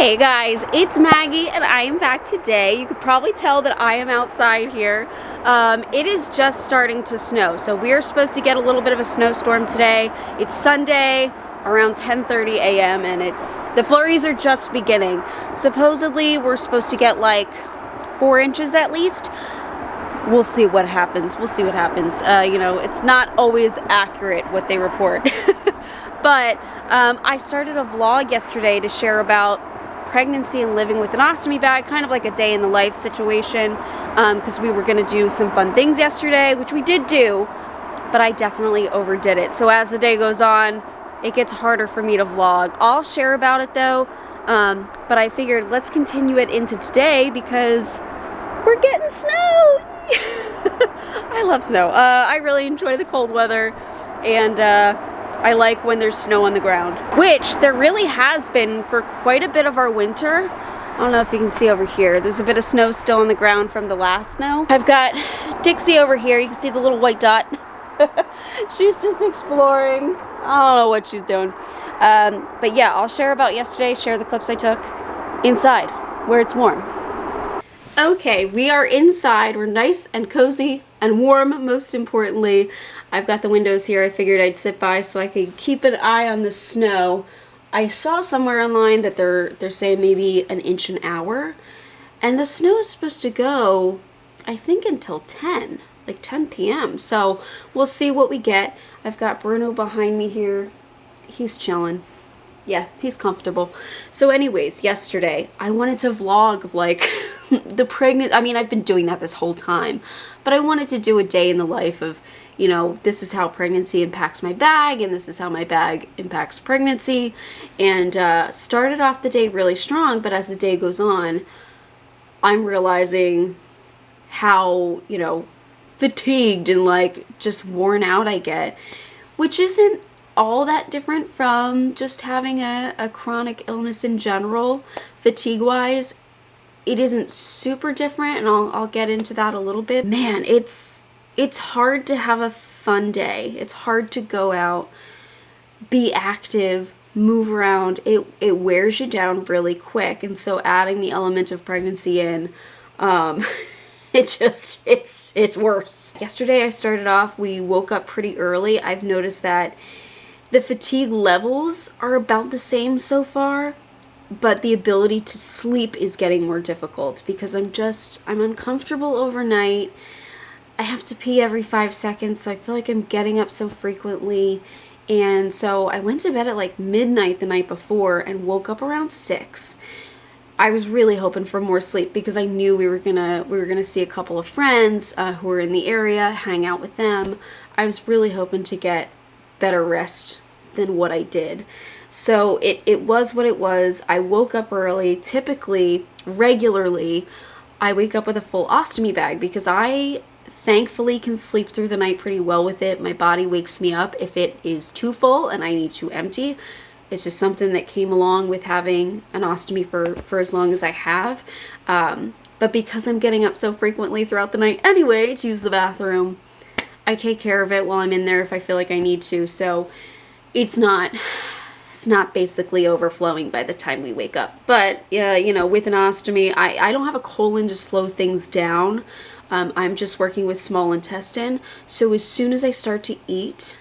Hey guys, it's Maggie and I am back today. You could probably tell that I am outside here. It is just starting to snow, so we are supposed to get a little bit of a snowstorm today. It's Sunday around 10:30 a.m. and the flurries are just beginning. Supposedly we're supposed to get like 4 inches at least. We'll see what happens. You know, it's not always accurate what they report. But I started a vlog yesterday to share about pregnancy and living with an ostomy bag, kind of like a day in the life situation, because we were going to do some fun things yesterday, which we did do, but I definitely overdid it. So as the day goes on, it gets harder for me to vlog. I'll share about it though, but I figured let's continue it into today because we're getting snow. I love snow. I really enjoy the cold weather, and I like when there's snow on the ground, which there really has been for quite a bit of our winter. I don't know if you can see over here. There's a bit of snow still on the ground from the last snow. I've got Dixie over here. You can see the little white dot. She's just exploring. I don't know what she's doing. But yeah, I'll share about yesterday, share the clips I took inside where it's warm. Okay, we are inside. We're nice and cozy and warm, most importantly. I've got the windows here. I figured I'd sit by so I could keep an eye on the snow. I saw somewhere online that they're saying maybe an inch an hour. And the snow is supposed to go, I think, until 10, like 10 p.m. So we'll see what we get. I've got Bruno behind me here. He's chilling. Yeah, he's comfortable. So anyways, yesterday I wanted to vlog like I mean, I've been doing that this whole time, but I wanted to do a day in the life of, you know, this is how pregnancy impacts my bag and this is how my bag impacts pregnancy, and started off the day really strong, but as the day goes on, I'm realizing how, you know, fatigued and like just worn out I get, which isn't all that different from just having a chronic illness in general. Fatigue wise, it isn't super different, and I'll get into that a little bit. Man, it's hard to have a fun day. It's hard to go out, be active, move around. It wears you down really quick, and so adding the element of pregnancy in, it's worse. Yesterday I started off, we woke up pretty early. I've noticed that the fatigue levels are about the same so far, but the ability to sleep is getting more difficult because I'm uncomfortable overnight. I have to pee every 5 seconds, so I feel like I'm getting up so frequently. And so I went to bed at like midnight the night before and woke up around 6. I was really hoping for more sleep because I knew we were gonna see a couple of friends who were in the area, hang out with them. I was really hoping to get better rest than what I did. So it was what it was. I woke up early. Typically, regularly, I wake up with a full ostomy bag because I thankfully can sleep through the night pretty well with it. My body wakes me up if it is too full and I need to empty. It's just something that came along with having an ostomy for as long as I have. But because I'm getting up so frequently throughout the night anyway to use the bathroom, I take care of it while I'm in there if I feel like I need to. So it's not basically overflowing by the time we wake up. But yeah, you know, with an ostomy, I don't have a colon to slow things down. I'm just working with small intestine. So as soon as I start to eat,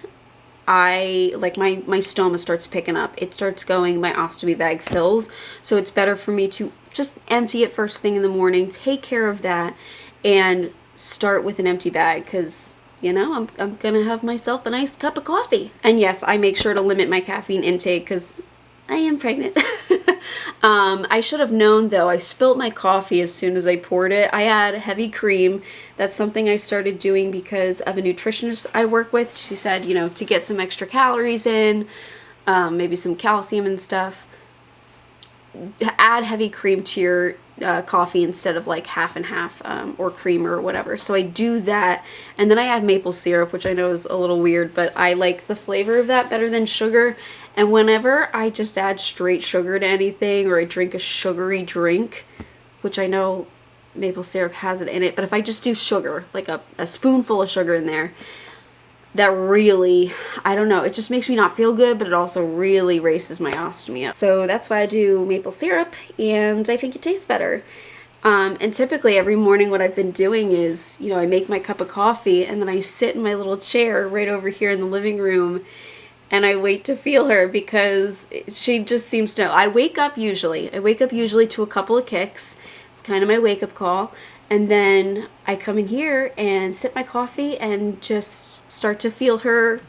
my stoma starts picking up. It starts going, my ostomy bag fills. So it's better for me to just empty it first thing in the morning, take care of that, and start with an empty bag because, you know, I'm gonna have myself a nice cup of coffee. And yes, I make sure to limit my caffeine intake because I am pregnant. I should have known though. I spilt my coffee as soon as I poured it. I add heavy cream. That's something I started doing because of a nutritionist I work with. She said, you know, to get some extra calories in, maybe some calcium and stuff, add heavy cream to your coffee instead of like half and half or cream or whatever. So I do that, and then I add maple syrup, which I know is a little weird, but I like the flavor of that better than sugar. And whenever I just add straight sugar to anything, or I drink a sugary drink, which I know maple syrup has it in it, but if I just do sugar, like a spoonful of sugar in there, that really, I don't know, it just makes me not feel good, but it also really races my ostomy up. So that's why I do maple syrup, and I think it tastes better. And typically every morning what I've been doing is, you know, I make my cup of coffee and then I sit in my little chair right over here in the living room and I wait to feel her, because she just seems to know. I wake up usually to a couple of kicks. It's kind of my wake-up call. And then I come in here and sip my coffee and just start to feel her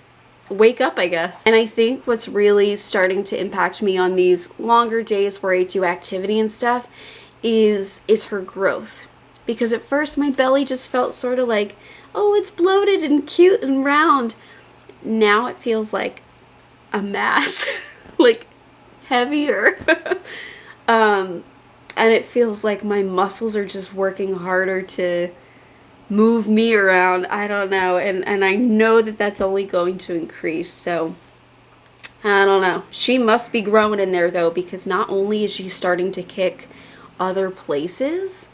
wake up, I guess. And I think what's really starting to impact me on these longer days where I do activity and stuff is her growth. Because at first my belly just felt sort of like, oh, it's bloated and cute and round. Now it feels like a mass, like heavier. And it feels like my muscles are just working harder to move me around. I don't know. And I know that that's only going to increase. So I don't know. She must be growing in there though, because not only is she starting to kick other places,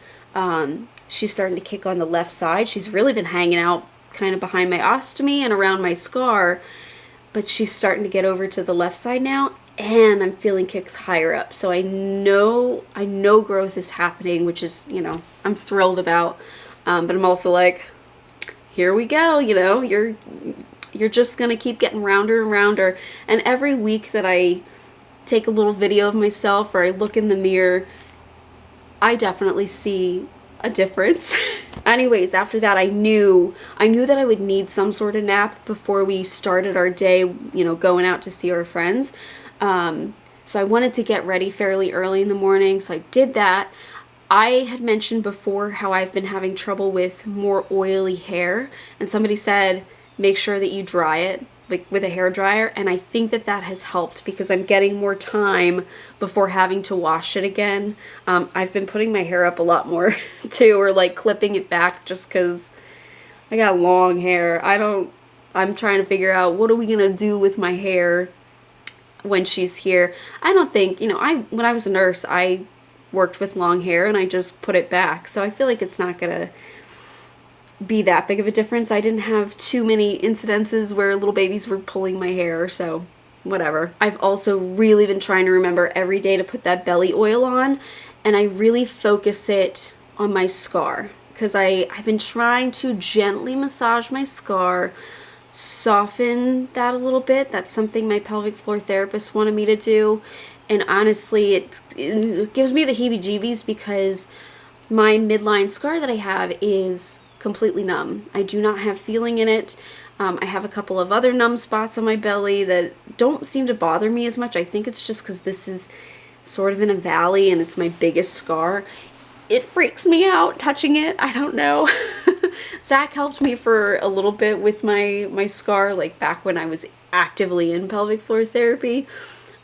she's starting to kick on the left side. She's really been hanging out kind of behind my ostomy and around my scar, but she's starting to get over to the left side now. And I'm feeling kicks higher up. So I know growth is happening, which is, you know, I'm thrilled about. But I'm also like, here we go, you know, you're just going to keep getting rounder and rounder. And every week that I take a little video of myself or I look in the mirror, I definitely see a difference. Anyways, after that, I knew that I would need some sort of nap before we started our day, you know, going out to see our friends. So I wanted to get ready fairly early in the morning, so I did that. I had mentioned before how I've been having trouble with more oily hair, and somebody said make sure that you dry it like with a hair dryer, and I think that that has helped because I'm getting more time before having to wash it again. I've been putting my hair up a lot more too, or like clipping it back just because I got long hair. I'm trying to figure out what are we gonna do with my hair when she's here. I don't think, you know, when I was a nurse, I worked with long hair and I just put it back. So I feel like it's not gonna be that big of a difference. I didn't have too many incidences where little babies were pulling my hair, so whatever. I've also really been trying to remember every day to put that belly oil on, and I really focus it on my scar because I've been trying to gently massage my scar, soften that a little bit. That's something my pelvic floor therapist wanted me to do, and honestly it gives me the heebie-jeebies because my midline scar that I have is completely numb. I do not have feeling in it. I have a couple of other numb spots on my belly that don't seem to bother me as much. I think it's just because this is sort of in a valley and it's my biggest scar. It freaks me out touching it. I don't know. Zach helped me for a little bit with my scar, like back when I was actively in pelvic floor therapy.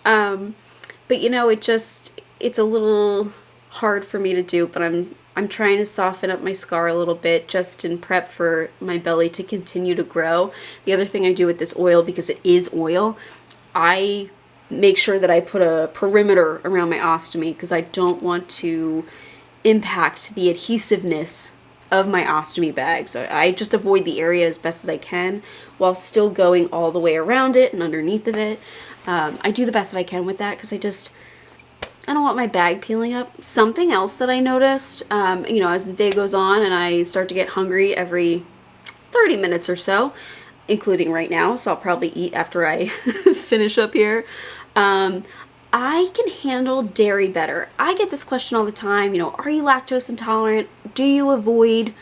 But you know, it's a little hard for me to do, but I'm trying to soften up my scar a little bit just in prep for my belly to continue to grow. The other thing I do with this oil, because it is oil, I make sure that I put a perimeter around my ostomy because I don't want to impact the adhesiveness of my ostomy bag. So I just avoid the area as best as I can while still going all the way around it and underneath of it. I do the best that I can with that because I don't want my bag peeling up. Something else that I noticed, you know, as the day goes on and I start to get hungry every 30 minutes or so, including right now, so I'll probably eat after I finish up here. I can handle dairy better. I get this question all the time, you know, are you lactose intolerant? Do you avoid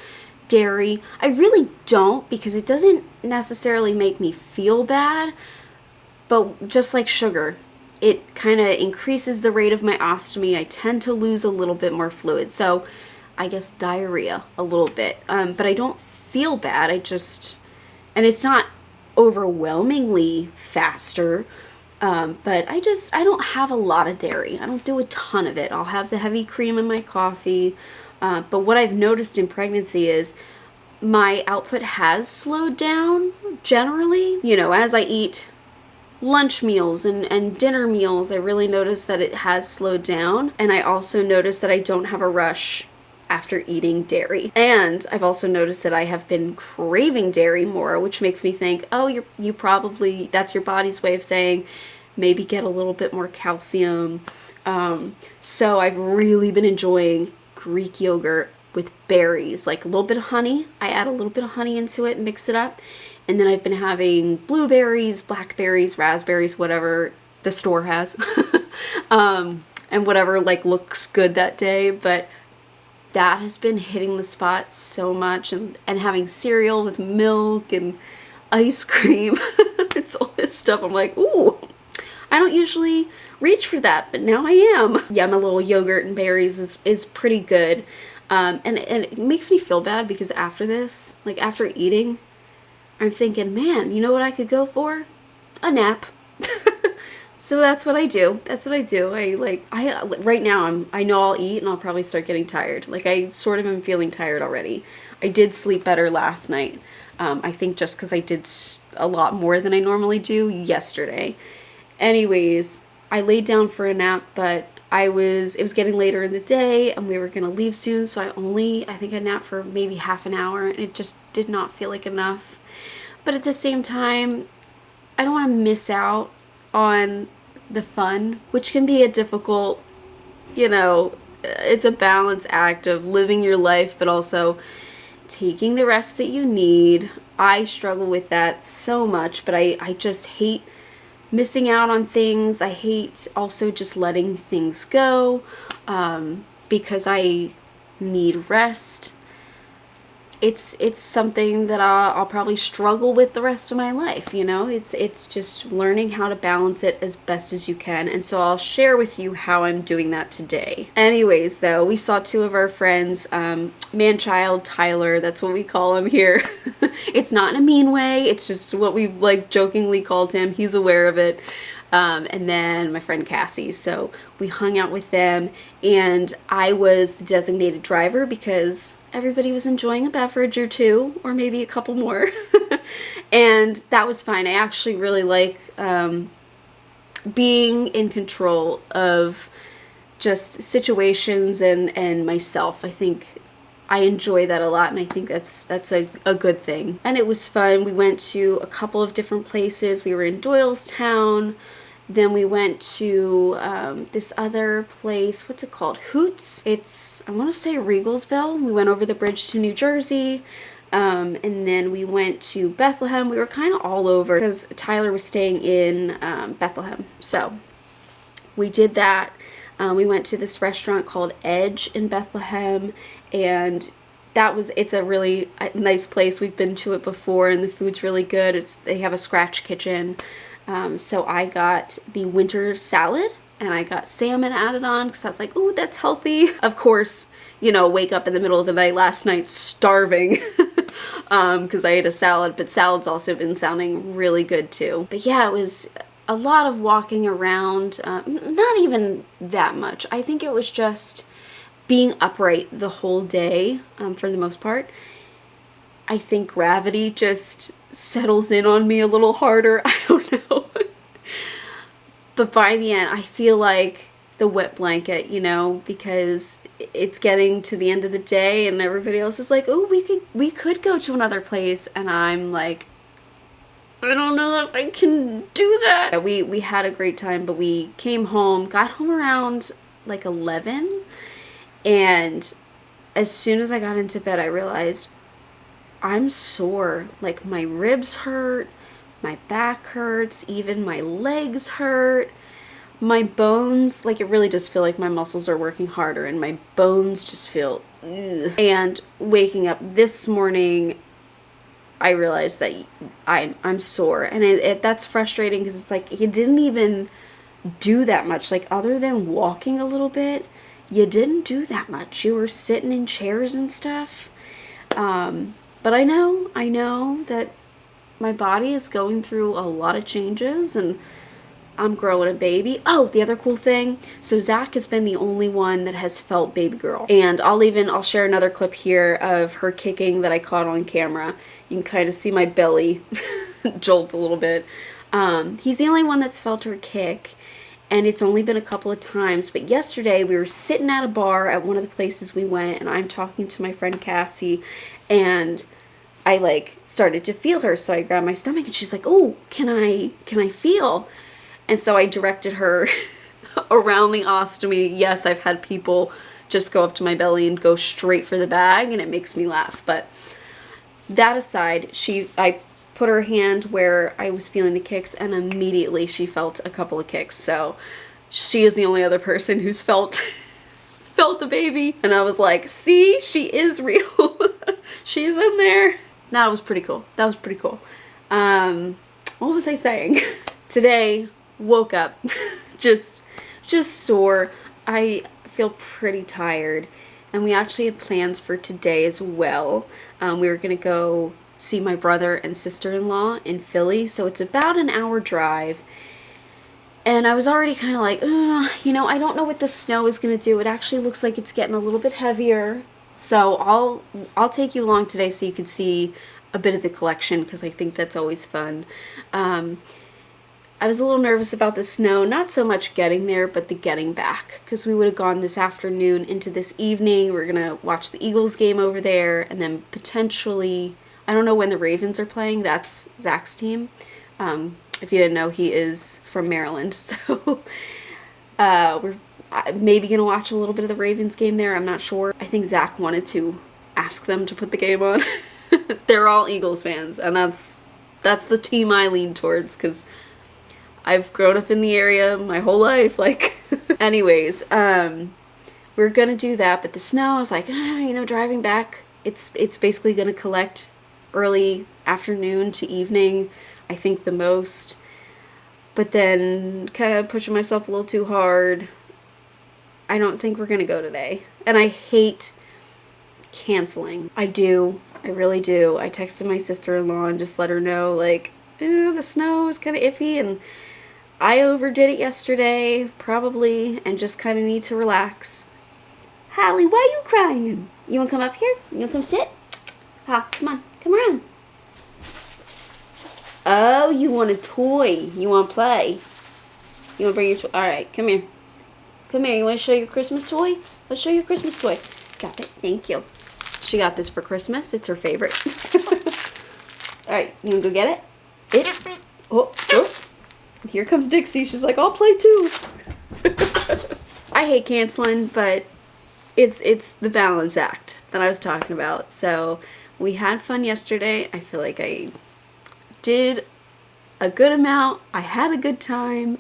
dairy? I really don't, because it doesn't necessarily make me feel bad, but just like sugar, it kind of increases the rate of my ostomy. I tend to lose a little bit more fluid, so I guess diarrhea a little bit, but I don't feel bad. And it's not overwhelmingly faster, but I don't have a lot of dairy. I don't do a ton of it. I'll have the heavy cream in my coffee, but what I've noticed in pregnancy is my output has slowed down generally. You know, as I eat lunch meals and dinner meals, I really notice that it has slowed down, and I also notice that I don't have a rush after eating dairy. And I've also noticed that I have been craving dairy more, which makes me think, oh, you probably, that's your body's way of saying maybe get a little bit more calcium. So I've really been enjoying Greek yogurt with berries, like a little bit of honey. I add a little bit of honey into it, mix it up. And then I've been having blueberries, blackberries, raspberries, whatever the store has. And whatever like looks good that day. But that has been hitting the spot so much. And having cereal with milk and ice cream. It's all this stuff. I'm like, ooh, I don't usually reach for that, but now I am. Yeah, my little yogurt and berries is pretty good. And it makes me feel bad because after this, like after eating, I'm thinking, man, you know what I could go for? A nap. So that's what I do. That's what I do. Right now I know I'll eat and I'll probably start getting tired. Like I sort of am feeling tired already. I did sleep better last night. I think just because I did a lot more than I normally do yesterday. Anyways, I laid down for a nap, but it was getting later in the day and we were gonna leave soon, so I think I napped for maybe half an hour and it just did not feel like enough. But at the same time, I don't want to miss out on the fun, which can be a difficult, it's a balance act of living your life but also taking the rest that you need. I struggle with that so much, but I just hate missing out on things. I hate also just letting things go because I need rest. It's something that I'll probably struggle with the rest of my life, It's just learning how to balance it as best as you can, and so I'll share with you how I'm doing that today. Anyways, though, we saw two of our friends, man-child Tyler, that's what we call him here. It's not in a mean way, it's just what we've like jokingly called him. He's aware of it. And then my friend Cassie. So we hung out with them and I was the designated driver because everybody was enjoying a beverage or two or maybe a couple more. And that was fine. I actually really like being in control of just situations and myself. I think I enjoy that a lot, and I think that's a good thing. And it was fun. We went to a couple of different places. We were in Doylestown. Then we went to this other place. What's it called? Hoots. It's, I want to say Regalsville. We went over the bridge to New Jersey. And then we went to Bethlehem. We were kind of all over because Tyler was staying in Bethlehem. So we did that. We went to this restaurant called Edge in Bethlehem, and it's a really nice place. We've been to it before and the food's really good. They have a scratch kitchen. So I got the winter salad and I got salmon added on because I was like, ooh, that's healthy. Of course, wake up in the middle of the night last night starving because I ate a salad, but salad's also been sounding really good too. But yeah, it was a lot of walking around, not even that much. I think it was just being upright the whole day for the most part. I think gravity just settles in on me a little harder. I don't know. But by the end, I feel like the wet blanket, because it's getting to the end of the day and everybody else is like, oh, we could go to another place. And I'm like, I don't know if I can do that. We had a great time, but we got home around like 11. And as soon as I got into bed, I realized I'm sore. Like my ribs hurt, my back hurts, even my legs hurt. My bones, like it really does feel like my muscles are working harder and my bones just feel ugh. And waking up this morning, I realized that I'm sore, and that's frustrating because it's like you didn't even do that much. Like other than walking a little bit, you didn't do that much. You were sitting in chairs and stuff. But I know that my body is going through a lot of changes and I'm growing a baby. Oh, the other cool thing. So Zach has been the only one that has felt baby girl. And I'll share another clip here of her kicking that I caught on camera. You can kind of see my belly jolt a little bit. He's the only one that's felt her kick. and it's only been a couple of times. But yesterday we were sitting at a bar at one of the places we went, and I'm talking to my friend Cassie, and I like started to feel her, so I grabbed my stomach and she's like, oh, can I feel? And so I directed her around the ostomy. Yes, I've had people just go up to my belly and go straight for the bag, and it makes me laugh. But that aside, I put her hand where I was feeling the kicks, and immediately she felt a couple of kicks. So she is the only other person who's felt the baby. And I was like, see, she is real. She's in there. That was pretty cool. That was pretty cool. What was I saying? Today, woke up just sore. I feel pretty tired, and we actually had plans for today as well. We were gonna go see my brother and sister-in-law in Philly, so it's about an hour drive. And I was already kind of like, you know, I don't know what the snow is gonna do. It actually looks like it's getting a little bit heavier. So I'll take you along today so you can see a bit of the collection, because I think that's always fun. I was a little nervous about the snow, not so much getting there, but the getting back, because we would have gone this afternoon into this evening. We're gonna watch the Eagles game over there, and then potentially, I don't know when the Ravens are playing. That's Zach's team. If you didn't know, he is from Maryland, so we're maybe gonna watch a little bit of the Ravens game there. I'm not sure. I think Zach wanted to ask them to put the game on. They're all Eagles fans, and that's the team I lean towards, because I've grown up in the area my whole life. Like, anyways, we're gonna do that, but the snow, I was like, you know, driving back, it's basically gonna collect early afternoon to evening, I think the most. But then kind of pushing myself a little too hard. I don't think we're gonna go today. And I hate canceling. I do. I really do. I texted my sister-in-law and just let her know, like, the snow is kind of iffy, and I overdid it yesterday, probably, and just kind of need to relax. Hallie, why are you crying? You want to come up here? You want to come sit? Ha, come on. Come around. Oh, you want a toy. You want to play. You want to bring your toy. All right, come here. Come here. You want to show your Christmas toy? Let's show you your Christmas toy. Got it. Thank you. She got this for Christmas. It's her favorite. All right, you want to go get it? Oh. Here comes Dixie. She's like, I'll play too. I hate canceling, but it's the balance act that I was talking about. So we had fun yesterday. I feel like I did a good amount. I had a good time.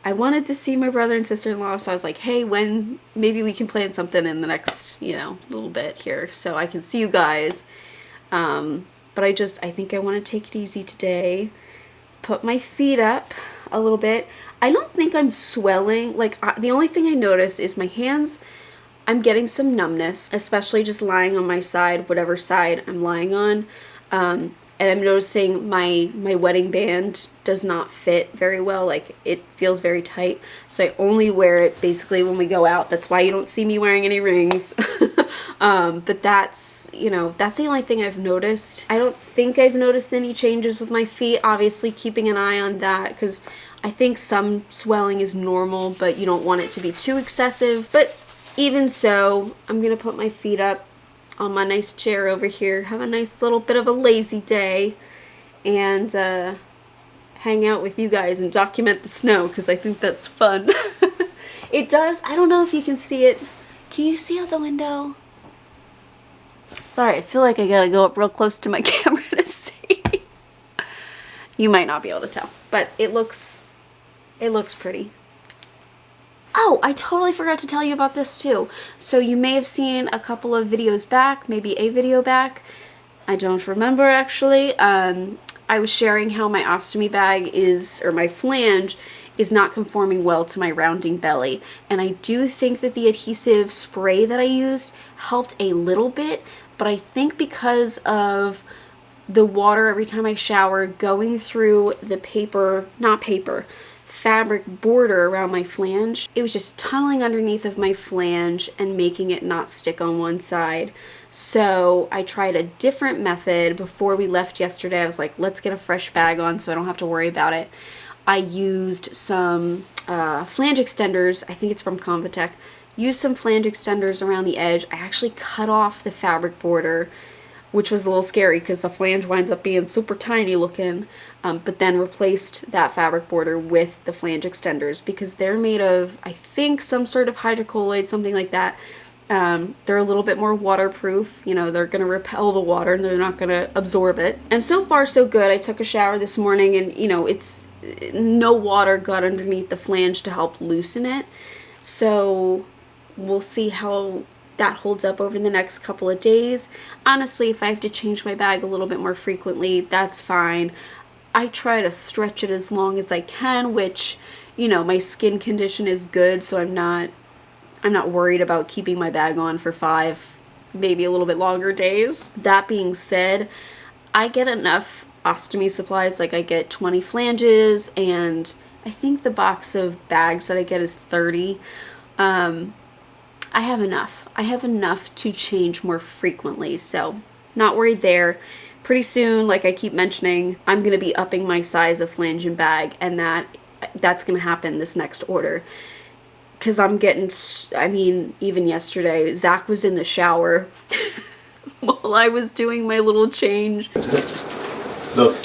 I wanted to see my brother and sister-in-law, so I was like, hey, when maybe we can plan something in the next, little bit here so I can see you guys. But I think I want to take it easy today. Put my feet up a little bit. I don't think I'm swelling. Like, the only thing I notice is my hands, I'm getting some numbness, especially just lying on my side, whatever side I'm lying on. And I'm noticing my wedding band does not fit very well. Like, it feels very tight. So I only wear it basically when we go out. That's why you don't see me wearing any rings. But that's the only thing I've noticed. I don't think I've noticed any changes with my feet. Obviously, keeping an eye on that, because I think some swelling is normal, but you don't want it to be too excessive. But even so, I'm going to put my feet up on my nice chair over here, have a nice little bit of a lazy day, and hang out with you guys and document the snow, because I think that's fun. It does. I don't know if you can see it. Can you see out the window? Sorry, I feel like I gotta go up real close to my camera to see. You might not be able to tell, but it looks pretty. Oh, I totally forgot to tell you about this too. So you may have seen a couple of videos back, maybe a video back. I don't remember actually. I was sharing how my ostomy bag or my flange is not conforming well to my rounding belly. And I do think that the adhesive spray that I used helped a little bit, but I think because of the water every time I shower going through the fabric border around my flange, it was just tunneling underneath of my flange and making it not stick on one side. So I tried a different method before we left yesterday. I was like, let's get a fresh bag on so I don't have to worry about it. I used some flange extenders. I think it's from Convatec. Used some flange extenders around the edge. I actually cut off the fabric border, which was a little scary because the flange winds up being super tiny looking, but then replaced that fabric border with the flange extenders because they're made of, I think, some sort of hydrocolloid, something like that. They're a little bit more waterproof. You know, they're going to repel the water and they're not going to absorb it. And so far so good. I took a shower this morning and, you know, no water got underneath the flange to help loosen it. So we'll see how that holds up over the next couple of days. Honestly, if I have to change my bag a little bit more frequently, that's fine. I try to stretch it as long as I can, which, you know, my skin condition is good, so I'm not worried about keeping my bag on for 5, maybe a little bit longer days. That being said, I get enough ostomy supplies. Like, I get 20 flanges, and I think the box of bags that I get is 30. I have enough. I have enough to change more frequently, so not worried there. Pretty soon, like I keep mentioning, I'm going to be upping my size of flange and bag, and that's going to happen this next order. Because I'm getting, I mean, even yesterday, Zach was in the shower while I was doing my little change. Look.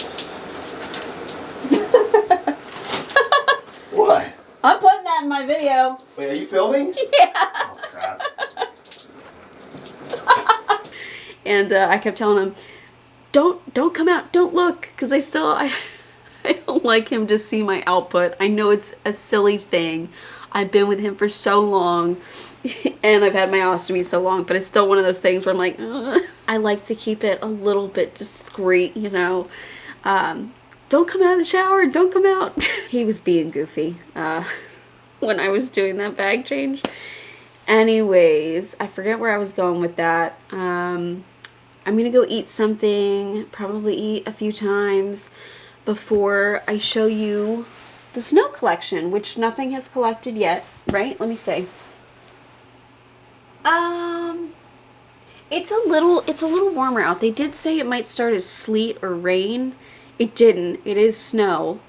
What? I'm putting that in my video. Wait, are you filming? Yeah. Oh, crap. And I kept telling him, don't come out, don't look, because I don't like him to see my output. I know it's a silly thing. I've been with him for so long, and I've had my ostomy so long, but it's still one of those things where I'm like, ugh. I like to keep it a little bit discreet, you know. Don't come out of the shower, don't come out. He was being goofy when I was doing that bag change. Anyways, I forget where I was going with that. I'm gonna go eat something, probably eat a few times before I show you the snow collection, which nothing has collected yet, right? Let me see. It's a little warmer out. They did say it might start as sleet or rain. It didn't. It is snow.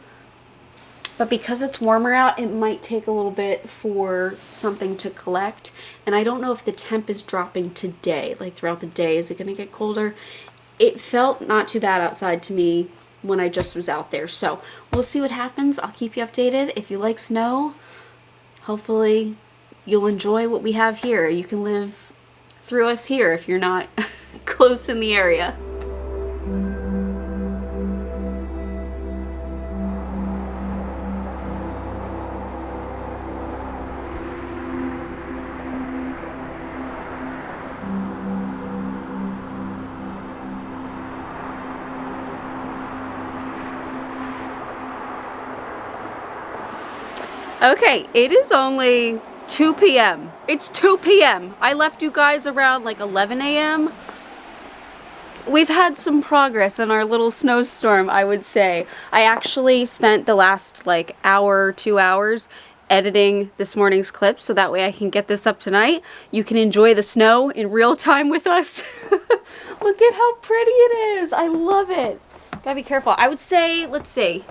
But because it's warmer out, it might take a little bit for something to collect. And I don't know if the temp is dropping today, like throughout the day. Is it going to get colder? It felt not too bad outside to me when I just was out there. So we'll see what happens. I'll keep you updated. If you like snow, hopefully you'll enjoy what we have here. You can live through us here if you're not close in the area. Okay, it is only 2 p.m. It's 2 p.m. I left you guys around like 11 a.m. We've had some progress in our little snowstorm, I would say. I actually spent the last like hour, 2 hours editing this morning's clips so that way I can get this up tonight. You can enjoy the snow in real time with us. Look at how pretty it is. I love it. Gotta be careful. I would say, let's see.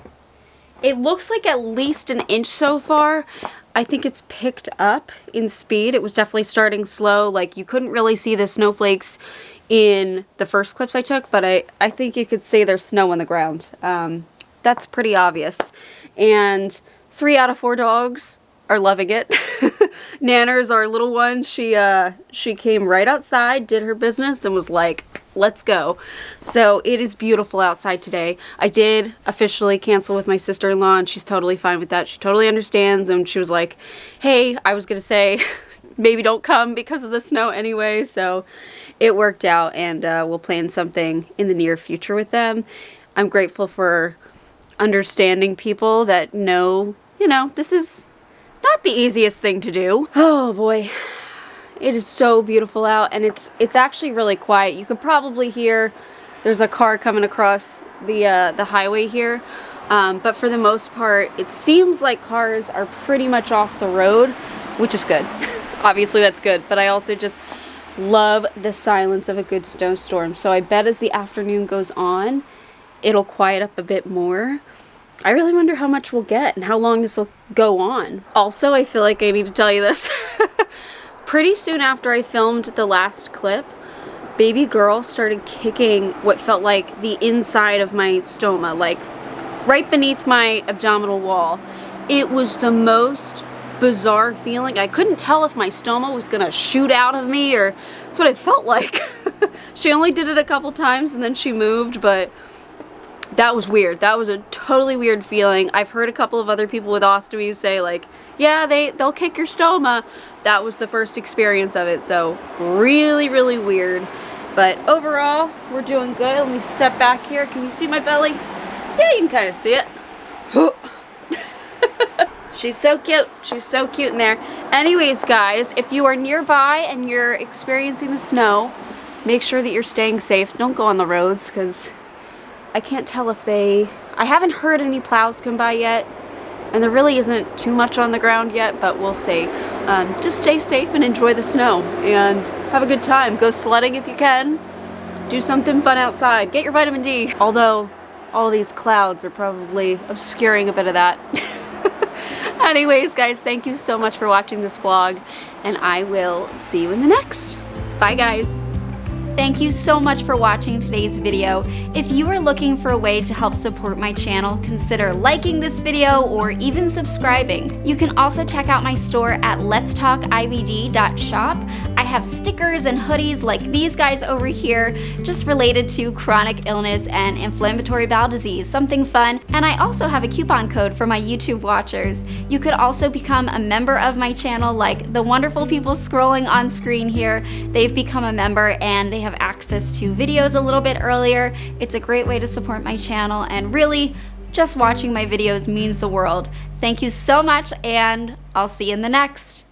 It looks like at least an inch so far. I think it's picked up in speed. It was definitely starting slow. Like, you couldn't really see the snowflakes in the first clips I took, but I think you could see there's snow on the ground. That's pretty obvious. And 3 out of 4 dogs are loving it. Nanners, our little one, she came right outside, did her business, and was like, let's go. So it is beautiful outside today. I did officially cancel with my sister-in-law, and she's totally fine with that. She totally understands, and she was like, hey, I was gonna say maybe don't come because of the snow anyway. So it worked out, and we'll plan something in the near future with them. I'm grateful for understanding people that know, you know, this is not the easiest thing to do. Oh boy. It is so beautiful out, and it's actually really quiet. You could probably hear there's a car coming across the highway here, but for the most part, it seems like cars are pretty much off the road, which is good. Obviously, that's good, but I also just love the silence of a good snowstorm. So I bet as the afternoon goes on, it'll quiet up a bit more. I really wonder how much we'll get and how long this will go on. Also, I feel like I need to tell you this. Pretty soon after I filmed the last clip, baby girl started kicking what felt like the inside of my stoma, like right beneath my abdominal wall. It was the most bizarre feeling. I couldn't tell if my stoma was gonna shoot out of me, or that's what it felt like. She only did it a couple times and then she moved, but that was weird. That was a totally weird feeling. I've heard a couple of other people with ostomies say like, yeah, they'll kick your stoma. That was the first experience of it, so really, really weird. But overall, we're doing good. Let me step back here. Can you see my belly? Yeah, you can kind of see it. She's so cute. She's so cute in there. Anyways, guys, if you are nearby and you're experiencing the snow, make sure that you're staying safe. Don't go on the roads, because I can't tell if I haven't heard any plows come by yet, and there really isn't too much on the ground yet, but we'll see. Just stay safe and enjoy the snow, and have a good time. Go sledding if you can. Do something fun outside. Get your vitamin D. Although, all these clouds are probably obscuring a bit of that. Anyways, guys, thank you so much for watching this vlog, and I will see you in the next. Bye, guys. Thank you so much for watching today's video. If you are looking for a way to help support my channel, consider liking this video or even subscribing. You can also check out my store at LetsTalkIBD.shop. I have stickers and hoodies like these guys over here, just related to chronic illness and inflammatory bowel disease, something fun. And I also have a coupon code for my YouTube watchers. You could also become a member of my channel, like the wonderful people scrolling on screen here. They've become a member and they have access to videos a little bit earlier. It's a great way to support my channel, and really, just watching my videos means the world. Thank you so much, and I'll see you in the next.